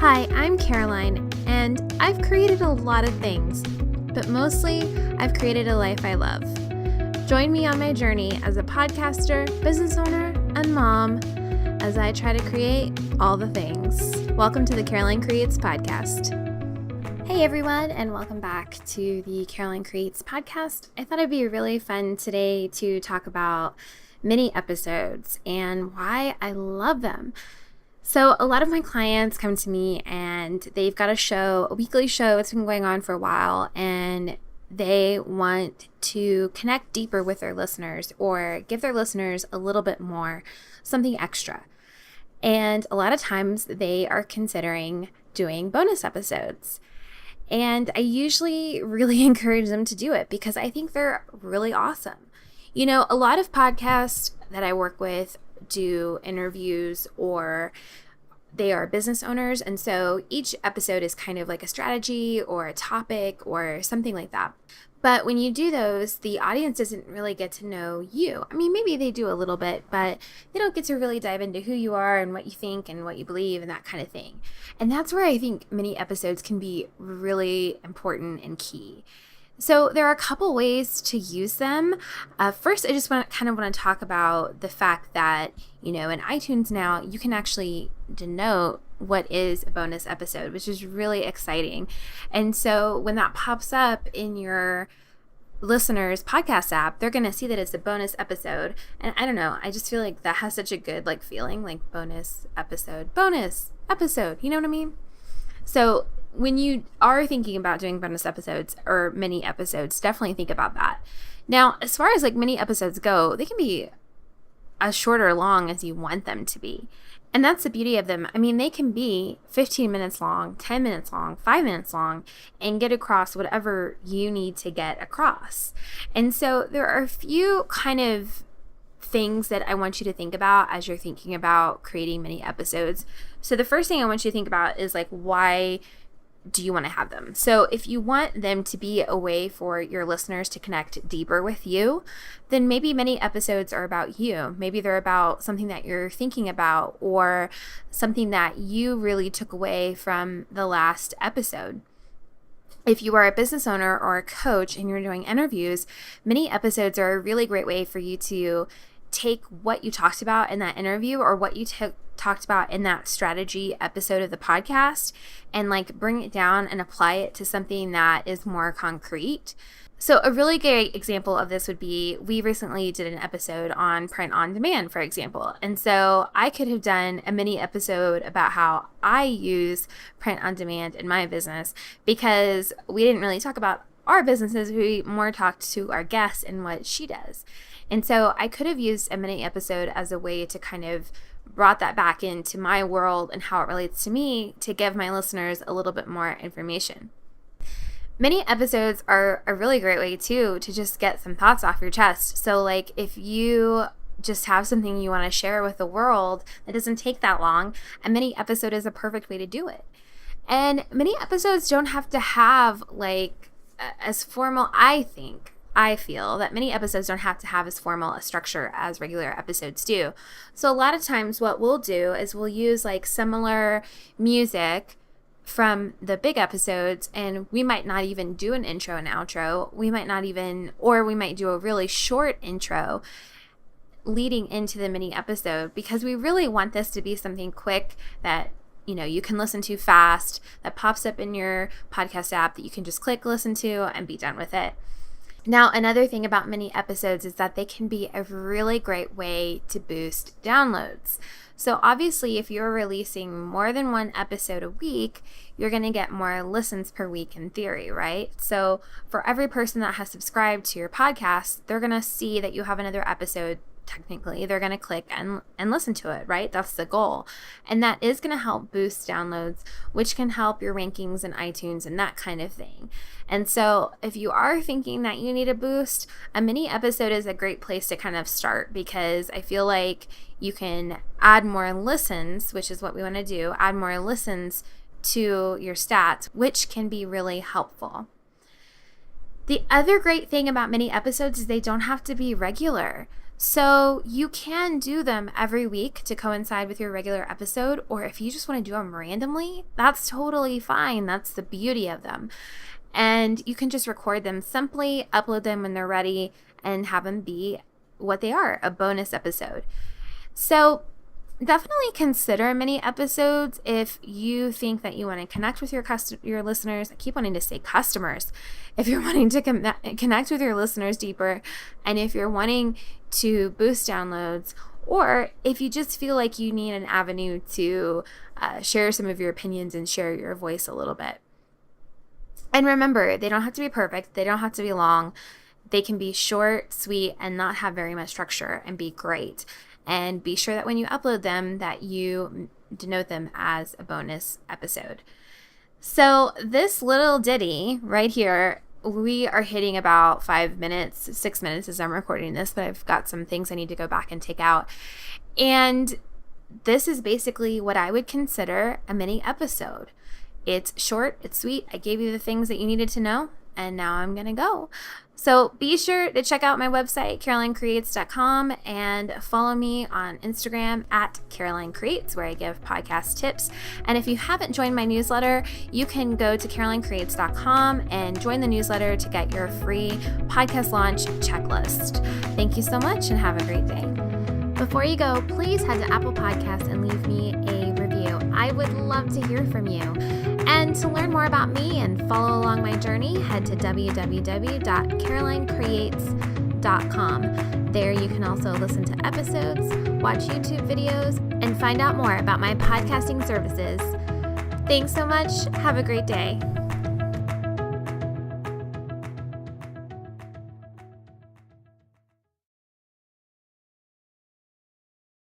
Hi, I'm Caroline, and I've created a lot of things, but mostly I've created a life I love. Join me on my journey as a podcaster, business owner, and mom as I try to create all the things. Welcome to the Caroline Creates podcast. Hey everyone, and welcome back to the Caroline Creates podcast. I thought it'd be really fun today to talk about mini episodes and why I love them. So a lot of my clients come to me and they've got a weekly show. It's been going on for a while, and they want to connect deeper with their listeners or give their listeners a little bit more, something extra. And a lot of times they are considering doing bonus episodes. And I usually really encourage them to do it because I think they're really awesome. You know, a lot of podcasts that I work with do interviews, or they are business owners, and so each episode is kind of like a strategy or a topic or something like that. But when you do those, the audience doesn't really get to know you. I mean, maybe they do a little bit, but they don't get to really dive into who you are and what you think and what you believe and that kind of thing. And that's where I think mini episodes can be really important and key. So there are a couple ways to use them. First, I just want to talk about the fact that, you know, in iTunes now, you can actually denote what is a bonus episode, which is really exciting. And so when that pops up in your listeners' podcast app, they're going to see that it's a bonus episode. And I don't know, I just feel like that has such a good feeling, like bonus episode, you know what I mean? So when you are thinking about doing bonus episodes or mini episodes, definitely think about that. Now, as far as mini episodes go, they can be as short or long as you want them to be. And that's the beauty of them. I mean, they can be 15 minutes long, 10 minutes long, 5 minutes long, and get across whatever you need to get across. And so there are a few kind of things that I want you to think about as you're thinking about creating mini episodes. So the first thing I want you to think about is why do you want to have them? So if you want them to be a way for your listeners to connect deeper with you, then maybe many episodes are about you. Maybe they're about something that you're thinking about or something that you really took away from the last episode. If you are a business owner or a coach and you're doing interviews, mini episodes are a really great way for you to take what you talked about in that interview or what you talked about in that strategy episode of the podcast and bring it down and apply it to something that is more concrete. So a really great example of this would be, we recently did an episode on print on demand, for example. And so I could have done a mini episode about how I use print on demand in my business, because we didn't really talk about our businesses. We more talked to our guests and what she does. And so I could have used a mini episode as a way to kind of brought that back into my world and how it relates to me to give my listeners a little bit more information. Mini episodes are a really great way too to just get some thoughts off your chest. So if you just have something you want to share with the world that doesn't take that long, a mini episode is a perfect way to do it. And mini episodes don't have to have as formal, I feel that many episodes don't have to have as formal a structure as regular episodes do. So a lot of times what we'll do is we'll use similar music from the big episodes, and we might not even do an intro and outro. We might do a really short intro leading into the mini episode, because we really want this to be something quick that you can listen to fast, that pops up in your podcast app that you can just click listen to and be done with it. Now, another thing about mini episodes is that they can be a really great way to boost downloads. So obviously, if you're releasing more than one episode a week, you're going to get more listens per week in theory, right? So for every person that has subscribed to your podcast, they're going to see that you have another episode. Technically, they're going to click and listen to it, right? That's the goal. And that is going to help boost downloads, which can help your rankings in iTunes and that kind of thing. And so if you are thinking that you need a boost, a mini episode is a great place to kind of start, because I feel like you can add more listens, which is what we want to do, add more listens to your stats, which can be really helpful. The other great thing about mini episodes is they don't have to be regular. So you can do them every week to coincide with your regular episode, or if you just want to do them randomly, that's totally fine. That's the beauty of them. And you can just record them simply, upload them when they're ready, and have them be what they are, a bonus episode. So definitely consider mini episodes if you think that you want to connect with your listeners. I keep wanting to say customers. If you're wanting to connect with your listeners deeper, and if you're wanting to boost downloads, or if you just feel like you need an avenue to share some of your opinions and share your voice a little bit. And remember, they don't have to be perfect. They don't have to be long. They can be short, sweet, and not have very much structure and be great. And be sure that when you upload them that you denote them as a bonus episode. So this little ditty right here, we are hitting about 6 minutes as I'm recording this, but I've got some things I need to go back and take out. And this is basically what I would consider a mini episode. It's short, it's sweet. I gave you the things that you needed to know, and now I'm going to go. So be sure to check out my website, carolinecreates.com, and follow me on Instagram at Caroline Creates, where I give podcast tips. And if you haven't joined my newsletter, you can go to carolinecreates.com and join the newsletter to get your free podcast launch checklist. Thank you so much and have a great day. Before you go, please head to Apple Podcasts and leave me a review. I would love to hear from you. And to learn more about me and follow along my journey, head to www.carolinecreates.com. There you can also listen to episodes, watch YouTube videos, and find out more about my podcasting services. Thanks so much. Have a great day.